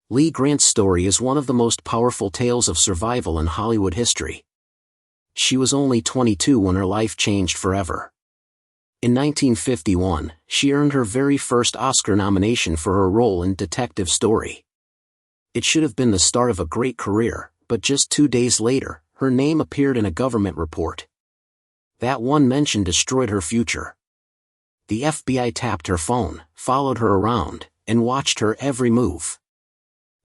Lee Grant's story is one of the most powerful tales of survival in Hollywood history. She was only 22 when her life changed forever. In 1951, she earned her very first Oscar nomination for her role in Detective Story. It should have been the start of a great career, but just 2 days later, her name appeared in a government report. That one mention destroyed her future. The FBI tapped her phone, followed her around, and watched her every move.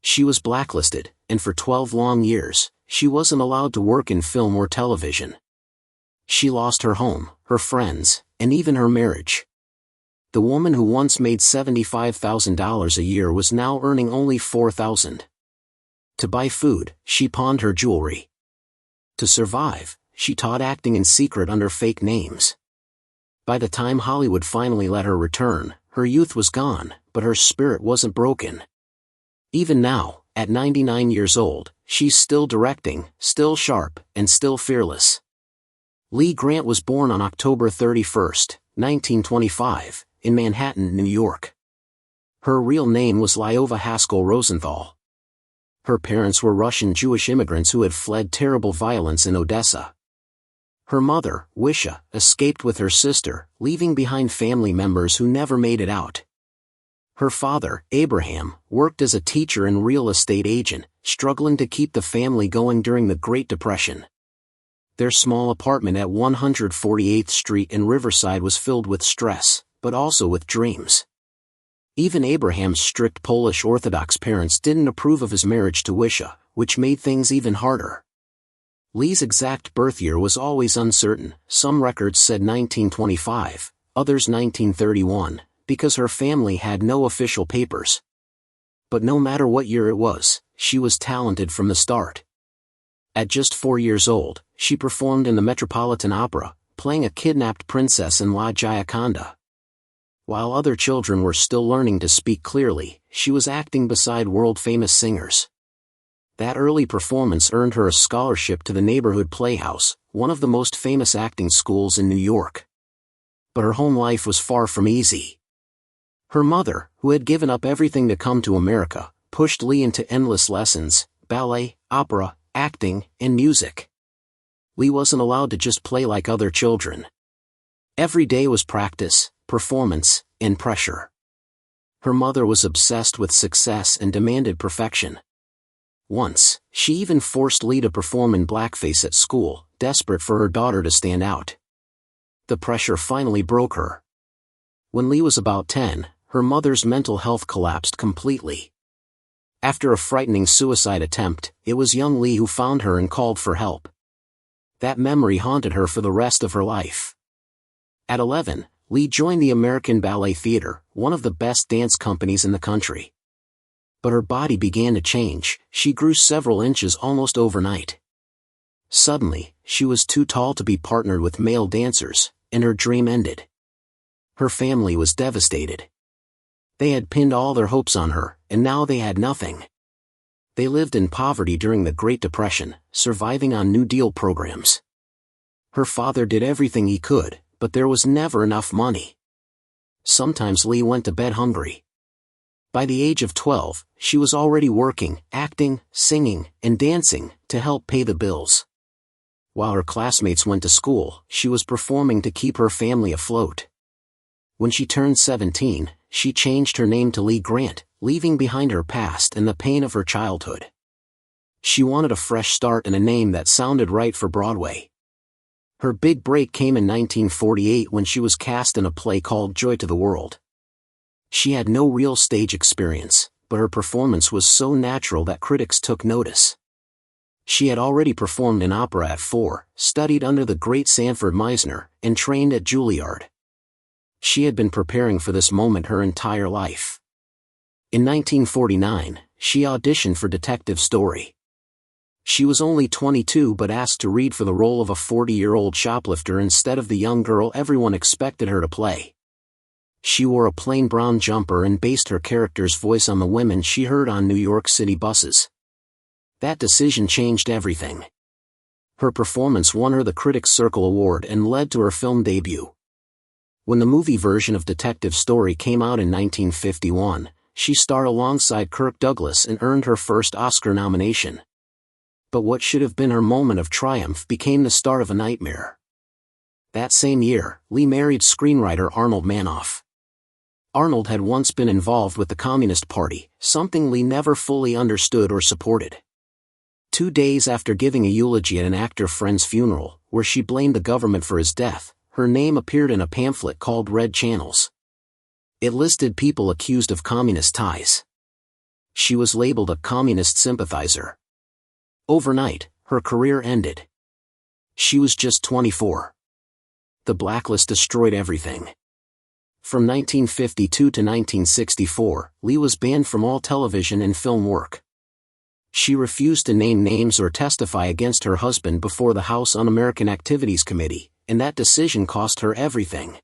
She was blacklisted, and for 12 long years, she wasn't allowed to work in film or television. She lost her home, her friends, and even her marriage. The woman who once made $75,000 a year was now earning only $4,000. To buy food, she pawned her jewelry. To survive, she taught acting in secret under fake names. By the time Hollywood finally let her return, her youth was gone, but her spirit wasn't broken. Even now, at 99 years old, she's still directing, still sharp, and still fearless. Lee Grant was born on October 31, 1925, in Manhattan, New York. Her real name was Lyova Haskell Rosenthal. Her parents were Russian Jewish immigrants who had fled terrible violence in Odessa. Her mother, Wisha, escaped with her sister, leaving behind family members who never made it out. Her father, Abraham, worked as a teacher and real estate agent, struggling to keep the family going during the Great Depression. Their small apartment at 148th Street in Riverside was filled with stress, but also with dreams. Even Abraham's strict Polish Orthodox parents didn't approve of his marriage to Wisha, which made things even harder. Lee's exact birth year was always uncertain. Some records said 1925, others 1931, because her family had no official papers. But no matter what year it was, she was talented from the start. At just 4 years old, she performed in the Metropolitan Opera, playing a kidnapped princess in La Gioconda. While other children were still learning to speak clearly, she was acting beside world-famous singers. That early performance earned her a scholarship to the Neighborhood Playhouse, one of the most famous acting schools in New York. But her home life was far from easy. Her mother, who had given up everything to come to America, pushed Lee into endless lessons, ballet, opera, acting, and music. Lee wasn't allowed to just play like other children. Every day was practice, performance, and pressure. Her mother was obsessed with success and demanded perfection. Once, she even forced Lee to perform in blackface at school, desperate for her daughter to stand out. The pressure finally broke her. When Lee was about 10, her mother's mental health collapsed completely. After a frightening suicide attempt, it was young Lee who found her and called for help. That memory haunted her for the rest of her life. At 11, Lee joined the American Ballet Theater, one of the best dance companies in the country. But her body began to change. She grew several inches almost overnight. Suddenly, she was too tall to be partnered with male dancers, and her dream ended. Her family was devastated. They had pinned all their hopes on her, and now they had nothing. They lived in poverty during the Great Depression, surviving on New Deal programs. Her father did everything he could, but there was never enough money. Sometimes Lee went to bed hungry. By the age of 12, she was already working, acting, singing, and dancing, to help pay the bills. While her classmates went to school, she was performing to keep her family afloat. When she turned 17, she changed her name to Lee Grant, leaving behind her past and the pain of her childhood. She wanted a fresh start and a name that sounded right for Broadway. Her big break came in 1948 when she was cast in a play called Joy to the World. She had no real stage experience, but her performance was so natural that critics took notice. She had already performed in opera at 4, studied under the great Sanford Meisner, and trained at Juilliard. She had been preparing for this moment her entire life. In 1949, she auditioned for Detective Story. She was only 22 but asked to read for the role of a 40-year-old shoplifter instead of the young girl everyone expected her to play. She wore a plain brown jumper and based her character's voice on the women she heard on New York City buses. That decision changed everything. Her performance won her the Critics' Circle Award and led to her film debut. When the movie version of Detective Story came out in 1951, she starred alongside Kirk Douglas and earned her first Oscar nomination. But what should have been her moment of triumph became the start of a nightmare. That same year, Lee married screenwriter Arnold Manoff. Arnold had once been involved with the Communist Party, something Lee never fully understood or supported. 2 days after giving a eulogy at an actor friend's funeral, where she blamed the government for his death, her name appeared in a pamphlet called Red Channels. It listed people accused of communist ties. She was labeled a communist sympathizer. Overnight, her career ended. She was just 24. The blacklist destroyed everything. From 1952 to 1964, Lee was banned from all television and film work. She refused to name names or testify against her husband before the House Un-American Activities Committee, and that decision cost her everything.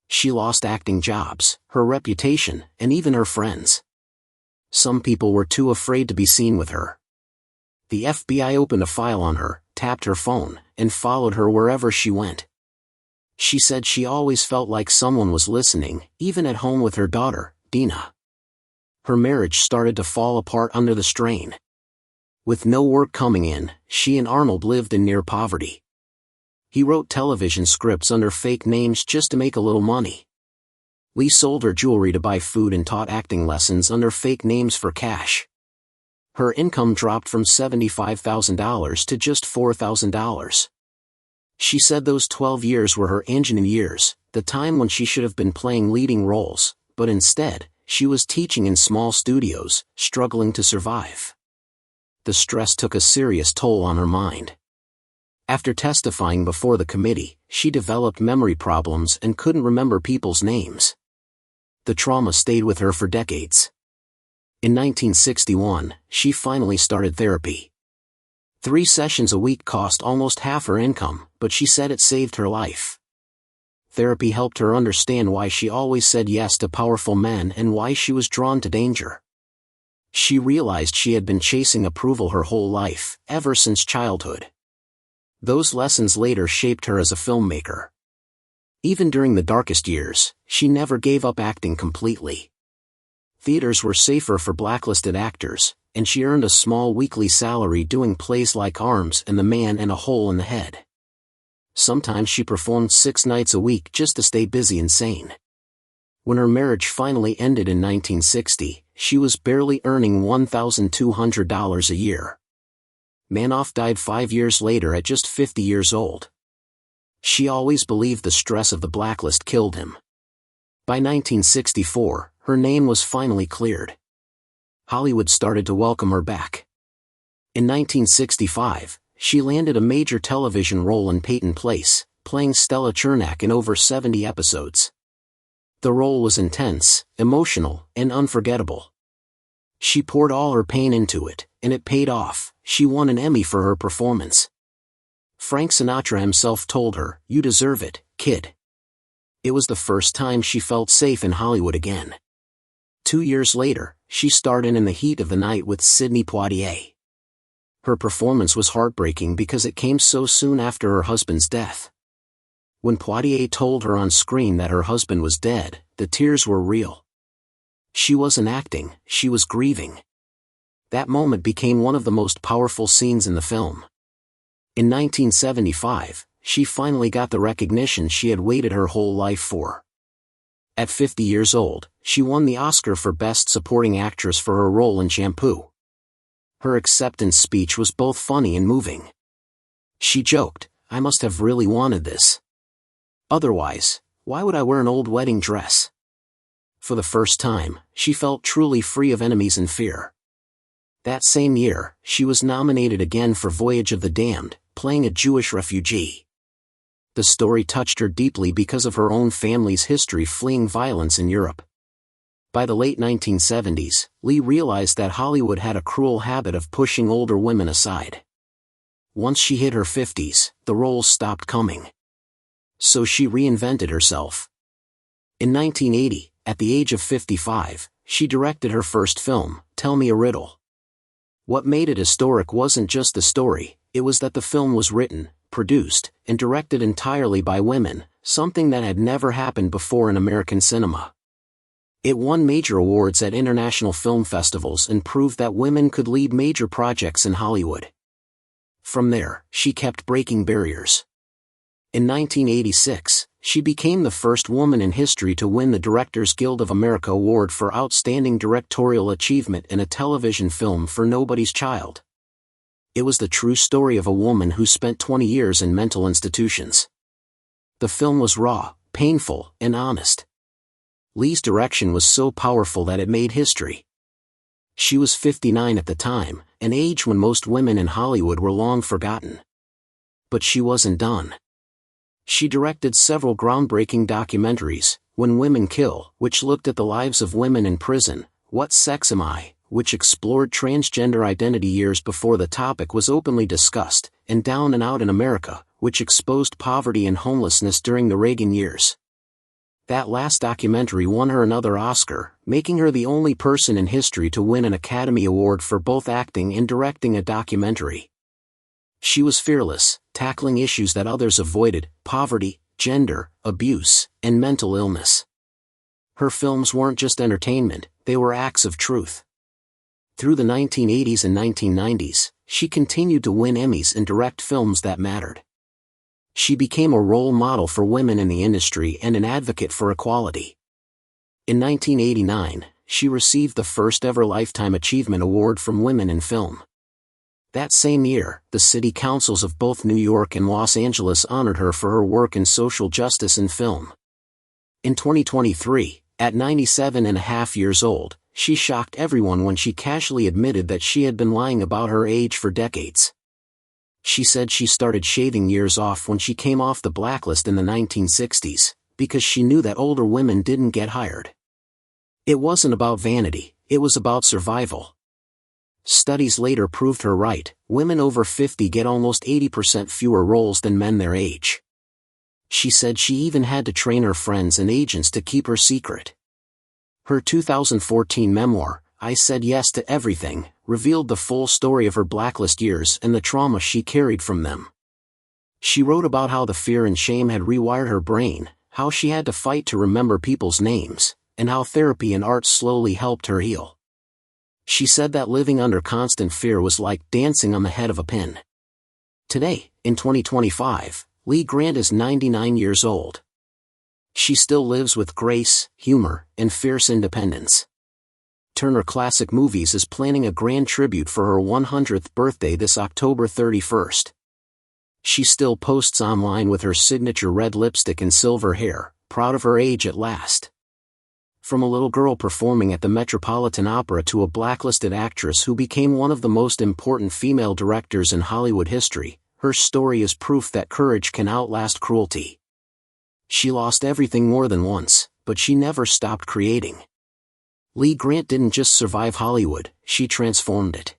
She lost acting jobs, her reputation, and even her friends. Some people were too afraid to be seen with her. The FBI opened a file on her, tapped her phone, and followed her wherever she went. She said she always felt like someone was listening, even at home with her daughter, Dina. Her marriage started to fall apart under the strain. With no work coming in, she and Arnold lived in near poverty. He wrote television scripts under fake names just to make a little money. Lee sold her jewelry to buy food and taught acting lessons under fake names for cash. Her income dropped from $75,000 to just $4,000. She said those 12 years were her engine years, the time when she should have been playing leading roles, but instead, she was teaching in small studios, struggling to survive. The stress took a serious toll on her mind. After testifying before the committee, she developed memory problems and couldn't remember people's names. The trauma stayed with her for decades. In 1961, she finally started therapy. 3 sessions a week cost almost half her income, but she said it saved her life. Therapy helped her understand why she always said yes to powerful men and why she was drawn to danger. She realized she had been chasing approval her whole life, ever since childhood. Those lessons later shaped her as a filmmaker. Even during the darkest years, she never gave up acting completely. Theaters were safer for blacklisted actors, and she earned a small weekly salary doing plays like Arms and The Man and a Hole in the Head. Sometimes she performed 6 nights a week just to stay busy and sane. When her marriage finally ended in 1960, she was barely earning $1,200 a year. Manoff died 5 years later at just 50 years old. She always believed the stress of the blacklist killed him. By 1964, her name was finally cleared. Hollywood started to welcome her back. In 1965, she landed a major television role in Peyton Place, playing Stella Chernak in over 70 episodes. The role was intense, emotional, and unforgettable. She poured all her pain into it, and it paid off. She won an Emmy for her performance. Frank Sinatra himself told her, "You deserve it, kid." It was the first time she felt safe in Hollywood again. 2 years later, she starred in the Heat of the Night with Sidney Poitier. Her performance was heartbreaking because it came so soon after her husband's death. When Poitier told her on screen that her husband was dead, the tears were real. She wasn't acting, she was grieving. That moment became one of the most powerful scenes in the film. In 1975, she finally got the recognition she had waited her whole life for. At 50 years old, she won the Oscar for Best Supporting Actress for her role in Shampoo. Her acceptance speech was both funny and moving. She joked, "I must have really wanted this. Otherwise, why would I wear an old wedding dress?" For the first time, she felt truly free of enemies and fear. That same year, she was nominated again for Voyage of the Damned, playing a Jewish refugee. The story touched her deeply because of her own family's history fleeing violence in Europe. By the late 1970s, Lee realized that Hollywood had a cruel habit of pushing older women aside. Once she hit her 50s, the roles stopped coming. So she reinvented herself. In 1980, at the age of 55, she directed her first film, Tell Me a Riddle. What made it historic wasn't just the story, it was that the film was written, produced, and directed entirely by women, something that had never happened before in American cinema. It won major awards at international film festivals and proved that women could lead major projects in Hollywood. From there, she kept breaking barriers. In 1986, she became the first woman in history to win the Directors Guild of America Award for Outstanding Directorial Achievement in a television film for Nobody's Child. It was the true story of a woman who spent 20 years in mental institutions. The film was raw, painful, and honest. Lee's direction was so powerful that it made history. She was 59 at the time, an age when most women in Hollywood were long forgotten. But she wasn't done. She directed several groundbreaking documentaries, When Women Kill, which looked at the lives of women in prison, What Sex Am I?, which explored transgender identity years before the topic was openly discussed, and Down and Out in America, which exposed poverty and homelessness during the Reagan years. That last documentary won her another Oscar, making her the only person in history to win an Academy Award for both acting and directing a documentary. She was fearless, tackling issues that others avoided: poverty, gender, abuse, and mental illness. Her films weren't just entertainment, they were acts of truth. Through the 1980s and 1990s, she continued to win Emmys and direct films that mattered. She became a role model for women in the industry and an advocate for equality. In 1989, she received the first ever Lifetime Achievement Award from Women in Film. That same year, the city councils of both New York and Los Angeles honored her for her work in social justice in film. In 2023, at 97.5 years old, she shocked everyone when she casually admitted that she had been lying about her age for decades. She said she started shaving years off when she came off the blacklist in the 1960s, because she knew that older women didn't get hired. It wasn't about vanity, it was about survival. Studies later proved her right: women over 50 get almost 80% fewer roles than men their age. She said she even had to train her friends and agents to keep her secret. Her 2014 memoir, I Said Yes to Everything, revealed the full story of her blacklist years and the trauma she carried from them. She wrote about how the fear and shame had rewired her brain, how she had to fight to remember people's names, and how therapy and art slowly helped her heal. She said that living under constant fear was like dancing on the head of a pin. Today, in 2025, Lee Grant is 99 years old. She still lives with grace, humor, and fierce independence. Turner Classic Movies is planning a grand tribute for her 100th birthday this October 31st. She still posts online with her signature red lipstick and silver hair, proud of her age at last. From a little girl performing at the Metropolitan Opera to a blacklisted actress who became one of the most important female directors in Hollywood history, her story is proof that courage can outlast cruelty. She lost everything more than once, but she never stopped creating. Lee Grant didn't just survive Hollywood, she transformed it.